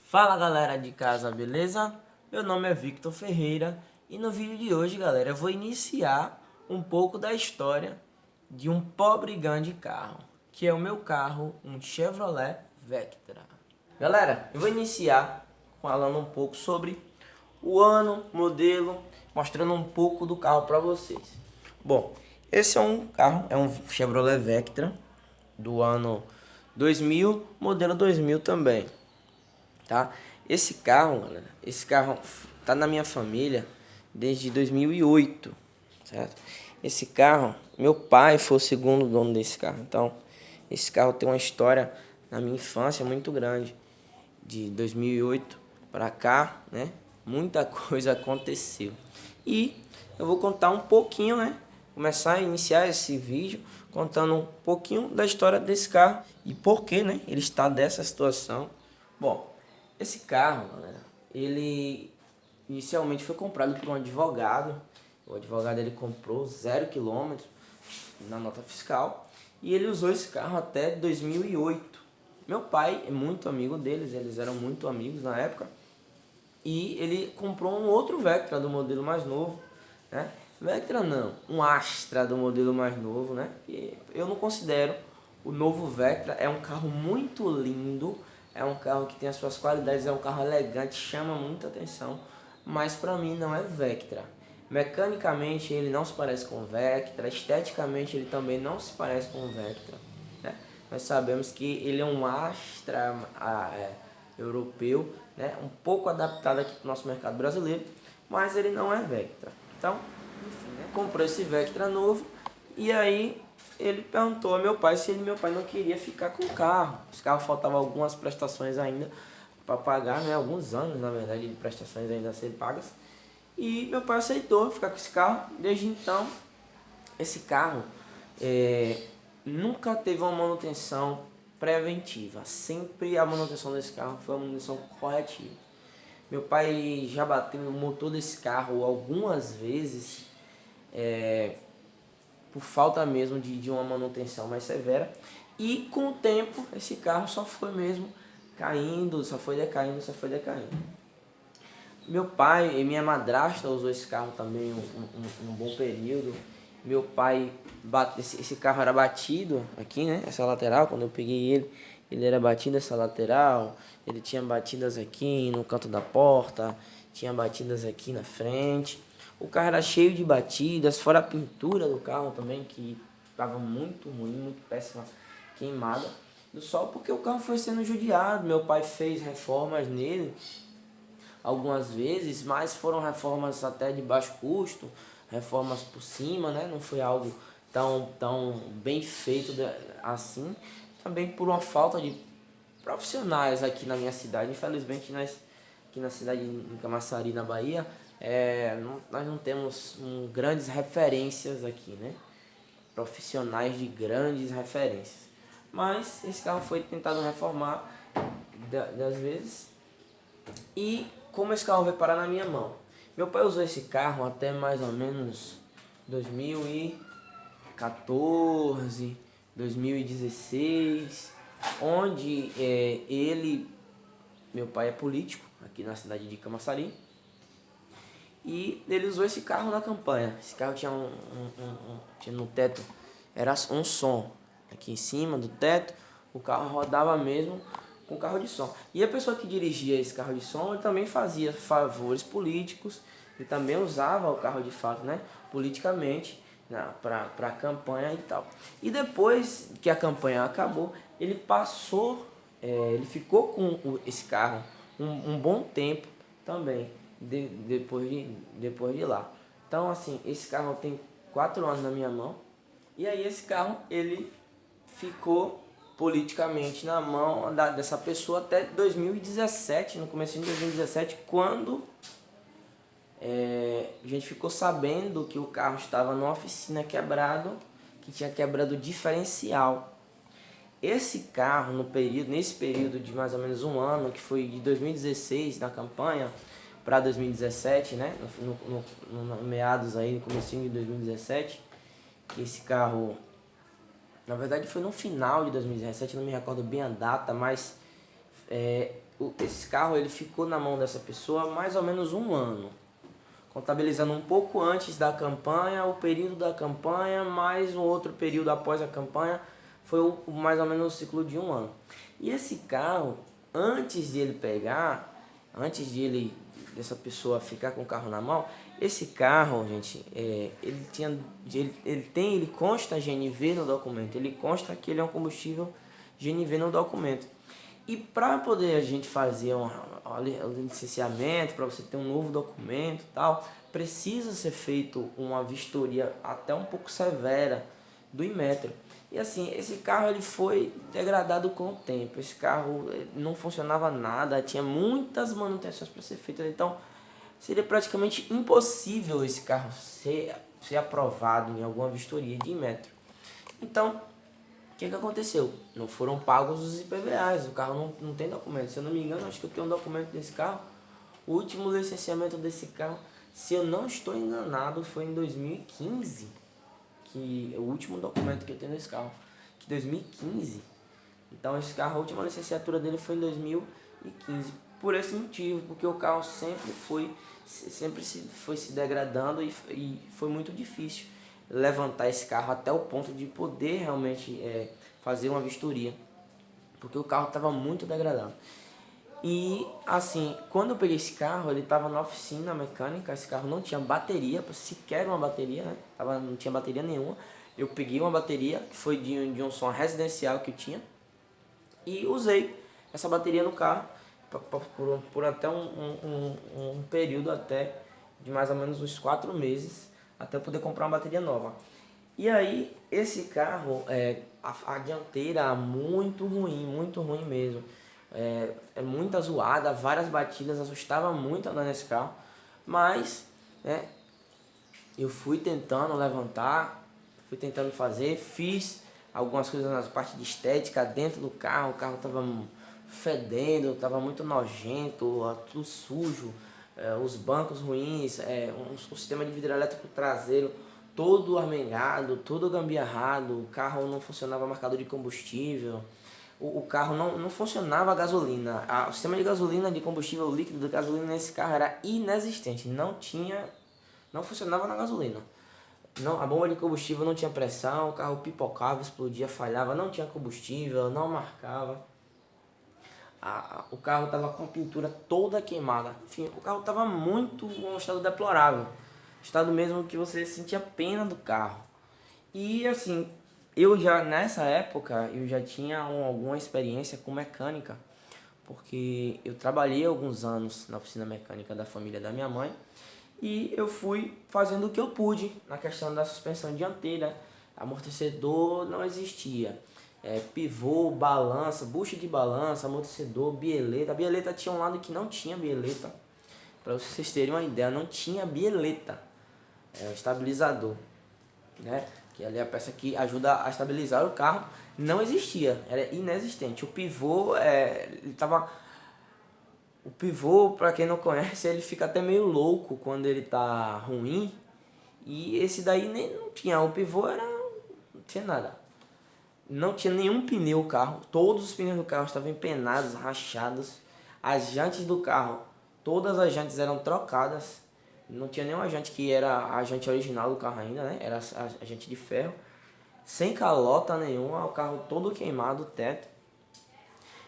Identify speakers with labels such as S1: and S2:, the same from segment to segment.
S1: Fala galera de casa, beleza? Meu nome é Victor Ferreira e no vídeo de hoje, galera, eu vou iniciar um pouco da história de um pobre grande carro, que é o meu carro, um Chevrolet Vectra. Galera, eu vou iniciar falando um pouco sobre o ano, modelo, mostrando um pouco do carro para vocês. Bom, esse é um carro, é um Chevrolet Vectra do ano 2000, modelo 2000 também, tá? Esse carro, galera, esse carro tá na minha família desde 2008, certo? Esse carro, meu pai foi o segundo dono desse carro, então esse carro tem uma história na minha infância muito grande. De 2008 para cá, né? Muita coisa aconteceu. E eu vou contar um pouquinho, né? Começar a iniciar esse vídeo contando um pouquinho da história desse carro e por que, né? Ele está dessa situação. Bom, esse carro, galera, ele inicialmente foi comprado por um advogado. O advogado ele comprou 0 km na nota fiscal e ele usou esse carro até 2008. Meu pai é muito amigo deles, eles eram muito amigos na época. E ele comprou um outro Vectra do modelo mais novo, né? Vectra não, um Astra do modelo mais novo, né? E eu não considero o novo Vectra, é um carro muito lindo, é um carro que tem as suas qualidades, é um carro elegante, chama muita atenção, mas para mim não é Vectra. Mecanicamente ele não se parece com o Vectra, esteticamente ele também não se parece com o Vectra, né? Nós sabemos que ele é um Astra europeu, né? Um pouco adaptado aqui para o nosso mercado brasileiro, mas ele não é Vectra. Então, enfim, né? Comprou esse Vectra novo e aí ele perguntou ao meu pai se meu pai não queria ficar com o carro. Esse carro faltava algumas prestações ainda para pagar, né? Alguns anos, na verdade, de prestações ainda a serem pagas. E meu pai aceitou ficar com esse carro. Desde então, esse carro nunca teve uma manutenção preventiva. Sempre a manutenção desse carro foi uma manutenção corretiva. Meu pai já bateu o motor desse carro algumas vezes, por falta mesmo de uma manutenção mais severa. E com o tempo, esse carro só foi mesmo caindo, só foi decaindo, só foi decaindo. Meu pai e minha madrasta usou esse carro também um bom período. Meu pai, esse carro era batido aqui, né? Essa lateral, quando eu peguei ele era batido essa lateral. Ele tinha batidas aqui no canto da porta, tinha batidas aqui na frente. O carro era cheio de batidas, fora a pintura do carro também, que estava muito ruim, muito péssima, queimada do sol, porque o carro foi sendo judiado. Meu pai fez reformas nele algumas vezes, mas foram reformas até de baixo custo, reformas por cima, né? Não foi algo tão bem feito assim. Também por uma falta de profissionais aqui na minha cidade. Infelizmente, aqui na cidade de Camaçari, na Bahia, nós não temos grandes referências aqui, né? Profissionais de grandes referências. Mas esse carro foi tentado reformar das vezes. E como esse carro veio parar na minha mão? Meu pai usou esse carro até mais ou menos 2014, 2016, onde meu pai é político aqui na cidade de Camaçari, e ele usou esse carro na campanha. Esse carro tinha tinha no teto, era um som aqui em cima do teto, o carro rodava mesmo com carro de som. E a pessoa que dirigia esse carro de som, ele também fazia favores políticos e também usava o carro de fato, né, politicamente, para a campanha e tal. E depois que a campanha acabou, ele passou, ele ficou com esse carro um bom tempo também, depois de lá. Então, assim, esse carro tem 4 anos na minha mão. E aí esse carro, ele ficou politicamente na mão dessa pessoa até 2017, no começo de 2017, quando a gente ficou sabendo que o carro estava numa oficina quebrado, que tinha quebrado o diferencial. Esse carro, nesse período de mais ou menos um ano, que foi de 2016 na campanha para 2017, né? No meados aí, no comecinho de 2017, que esse carro, na verdade foi no final de 2017, não me recordo bem a data, mas esse carro ele ficou na mão dessa pessoa mais ou menos um ano, contabilizando um pouco antes da campanha, o período da campanha, mais um outro período após a campanha, foi mais ou menos o ciclo de um ano. E esse carro, antes de ele pegar, antes de ele, dessa pessoa ficar com o carro na mão, esse carro, gente, ele consta GNV no documento, ele consta que ele é um combustível GNV no documento. E para poder a gente fazer um licenciamento, para você ter um novo documento e tal, precisa ser feito uma vistoria até um pouco severa do Inmetro. E assim, esse carro ele foi degradado com o tempo. Esse carro não funcionava nada, tinha muitas manutenções para ser feitas. Então, seria praticamente impossível esse carro ser aprovado em alguma vistoria de Inmetro. Então, o que aconteceu? Não foram pagos os IPVAs, o carro não tem documento. Se eu não me engano, acho que eu tenho um documento desse carro. O último licenciamento desse carro, se eu não estou enganado, foi em 2015. Que é o último documento que eu tenho desse carro. Que 2015. Então esse carro, a última licenciatura dele foi em 2015. Por esse motivo, porque o carro sempre foi se degradando e foi muito difícil levantar esse carro até o ponto de poder realmente fazer uma vistoria, porque o carro estava muito degradado. E assim, quando eu peguei esse carro, ele estava na oficina mecânica. Esse carro não tinha bateria, sequer uma bateria, né? Não tinha bateria nenhuma. Eu peguei uma bateria que foi de um som residencial que eu tinha e usei essa bateria no carro por até um período até de mais ou menos uns 4 meses, até poder comprar uma bateria nova. E aí, esse carro, a dianteira muito ruim mesmo. É muita zoada, várias batidas, assustava muito andar nesse carro. Mas, né, eu fui tentando levantar, fui tentando fazer, fiz algumas coisas na parte de estética dentro do carro. O carro estava fedendo, estava muito nojento, tudo sujo, os bancos ruins, um sistema de vidro elétrico traseiro todo armengado, todo gambiarrado, o carro não funcionava marcador de combustível, o carro não funcionava a gasolina, o sistema de gasolina, de combustível líquido de gasolina nesse carro era inexistente, não funcionava na gasolina. Não, a bomba de combustível não tinha pressão, o carro pipocava, explodia, falhava, não tinha combustível, não marcava. O carro estava com a pintura toda queimada. Enfim, o carro estava em um estado deplorável. Estado mesmo que você sentia pena do carro. E assim, nessa época, eu já tinha alguma experiência com mecânica. Porque eu trabalhei alguns anos na oficina mecânica da família da minha mãe. E eu fui fazendo o que eu pude na questão da suspensão dianteira. Amortecedor não existia. Pivô, balança, bucha de balança, amortecedor, bieleta. A bieleta tinha um lado que não tinha bieleta. Para vocês terem uma ideia, não tinha bieleta. O estabilizador, né? Que ali é a peça que ajuda a estabilizar o carro. Não existia, era inexistente. O pivô, o pivô, para quem não conhece, ele fica até meio louco quando ele tá ruim. E esse daí nem não tinha. O pivô não tinha nada. Não tinha nenhum pneu o carro. Todos os pneus do carro estavam empenados, rachados. As jantes do carro, todas as jantes eram trocadas. Não tinha nenhuma jante que era a jante original do carro ainda, né? Era a jante de ferro. Sem calota nenhuma, o carro todo queimado, o teto.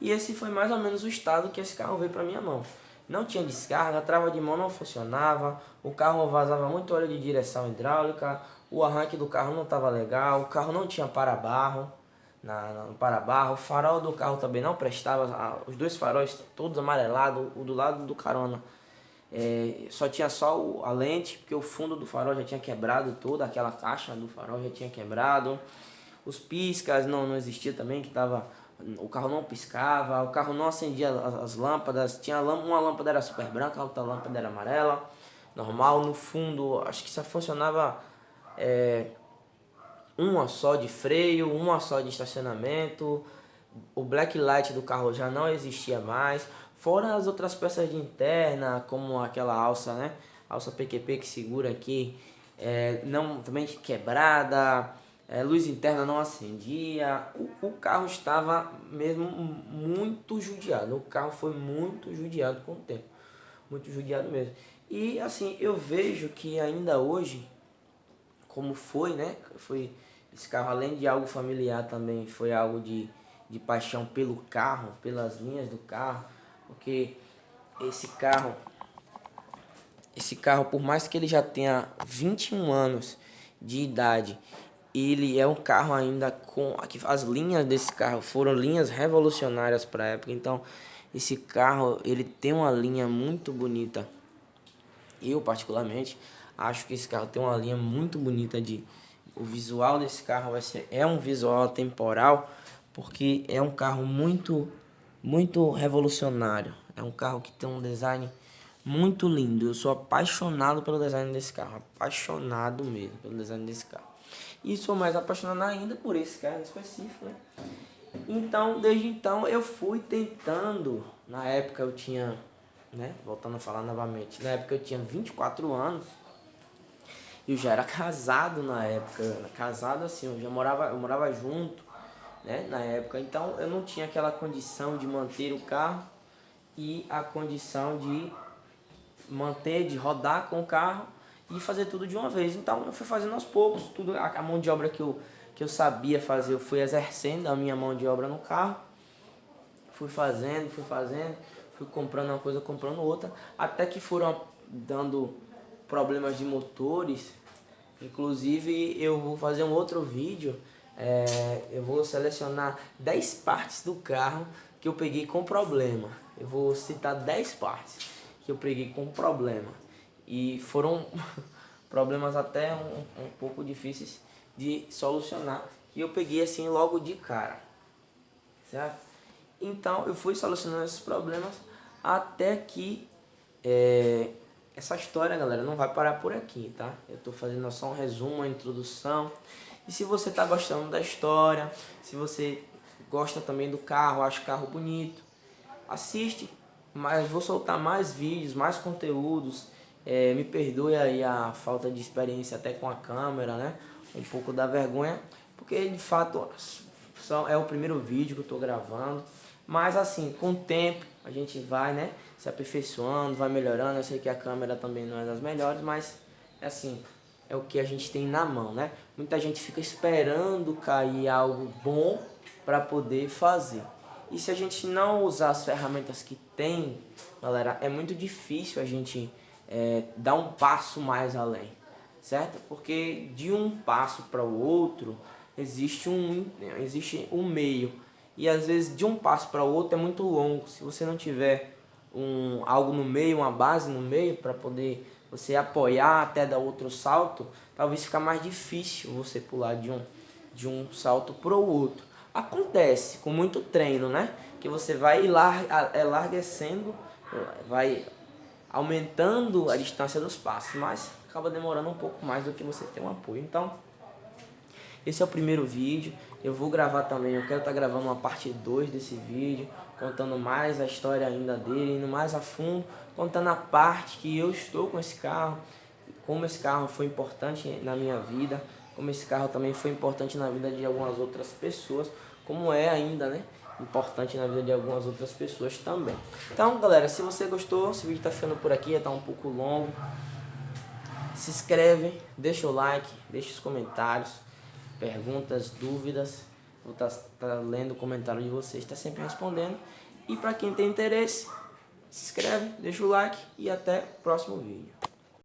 S1: E esse foi mais ou menos o estado que esse carro veio para minha mão. Não tinha descarga, a trava de mão não funcionava, o carro vazava muito óleo de direção hidráulica, o arranque do carro não estava legal, o carro não tinha para-barro, no para-barro, o farol do carro também não prestava, os dois faróis todos amarelados, o do lado do carona só tinha só a lente, porque o fundo do farol já tinha quebrado toda, aquela caixa do farol já tinha quebrado, os piscas não existia também, o carro não piscava, o carro não acendia as lâmpadas, uma lâmpada era super branca, a outra lâmpada era amarela, normal, no fundo acho que só funcionava uma só de freio, uma só de estacionamento, o black light do carro já não existia mais, fora as outras peças de interna, como aquela alça, né? Alça PQP que segura aqui, também quebrada, luz interna não acendia, o carro estava mesmo muito judiado, o carro foi muito judiado com o tempo, muito judiado mesmo. E assim, eu vejo que ainda hoje, como foi, né, foi esse carro, além de algo familiar também, foi algo de paixão pelo carro, pelas linhas do carro, porque esse carro, por mais que ele já tenha 21 anos de idade, ele é um carro ainda com... As linhas desse carro foram linhas revolucionárias para a época. Então, esse carro, ele tem uma linha muito bonita. Eu, particularmente, acho que esse carro tem uma linha muito bonita de... O visual desse carro é um visual atemporal, porque é um carro muito revolucionário. É um carro que tem um design muito lindo. Eu sou apaixonado pelo design desse carro, apaixonado mesmo pelo design desse carro. E sou mais apaixonado ainda por esse carro específico, né? Então, desde então, eu fui tentando. Na época eu tinha, né, voltando a falar novamente, na época eu tinha 24 anos. Eu já era casado na época, casado assim, eu morava junto, né, na época. Então eu não tinha aquela condição de manter o carro e a condição de manter, de rodar com o carro e fazer tudo de uma vez. Então eu fui fazendo aos poucos, tudo, a mão de obra que eu sabia fazer, eu fui exercendo a minha mão de obra no carro. Fui fazendo, fui comprando uma coisa, comprando outra, até que foram dando problemas de motores. Inclusive eu vou fazer um outro vídeo, eu vou selecionar 10 partes do carro que eu peguei com problema. Eu vou citar 10 partes que eu peguei com problema. E foram problemas até um pouco difíceis de solucionar. E eu peguei assim logo de cara, certo? Então eu fui solucionando esses problemas até que essa história, galera, não vai parar por aqui, tá? Eu tô fazendo só um resumo, uma introdução. E se você tá gostando da história, se você gosta também do carro, acha o carro bonito, assiste, mas vou soltar mais vídeos, mais conteúdos. Me perdoe aí a falta de experiência até com a câmera, né? Um pouco da vergonha, porque de fato só é o primeiro vídeo que eu tô gravando. Mas assim, com o tempo a gente vai, né, se aperfeiçoando, vai melhorando. Eu sei que a câmera também não é das melhores, mas assim, é o que a gente tem na mão, né? Muita gente fica esperando cair algo bom para poder fazer. E se a gente não usar as ferramentas que tem, galera, é muito difícil a gente dar um passo mais além, certo? Porque de um passo para o outro existe um meio. E às vezes de um passo para o outro é muito longo. Se você não tiver algo no meio, uma base no meio para poder você apoiar até dar outro salto, talvez fica mais difícil você pular de um salto para o outro. Acontece com muito treino, né? Que você vai larguecendo, vai aumentando a distância dos passos, mas acaba demorando um pouco mais do que você ter um apoio. Então, esse é o primeiro vídeo. Eu vou gravar também, eu quero estar gravando uma parte 2 desse vídeo, contando mais a história ainda dele, indo mais a fundo, contando a parte que eu estou com esse carro, como esse carro foi importante na minha vida, como esse carro também foi importante na vida de algumas outras pessoas, como é ainda, né, importante na vida de algumas outras pessoas também. Então, galera, se você gostou, esse vídeo está ficando por aqui, está um pouco longo. Se inscreve, deixa o like, deixa os comentários, perguntas, dúvidas. Vou estar lendo o comentário de vocês, está sempre respondendo. E para quem tem interesse, se inscreve, deixa o like e até o próximo vídeo.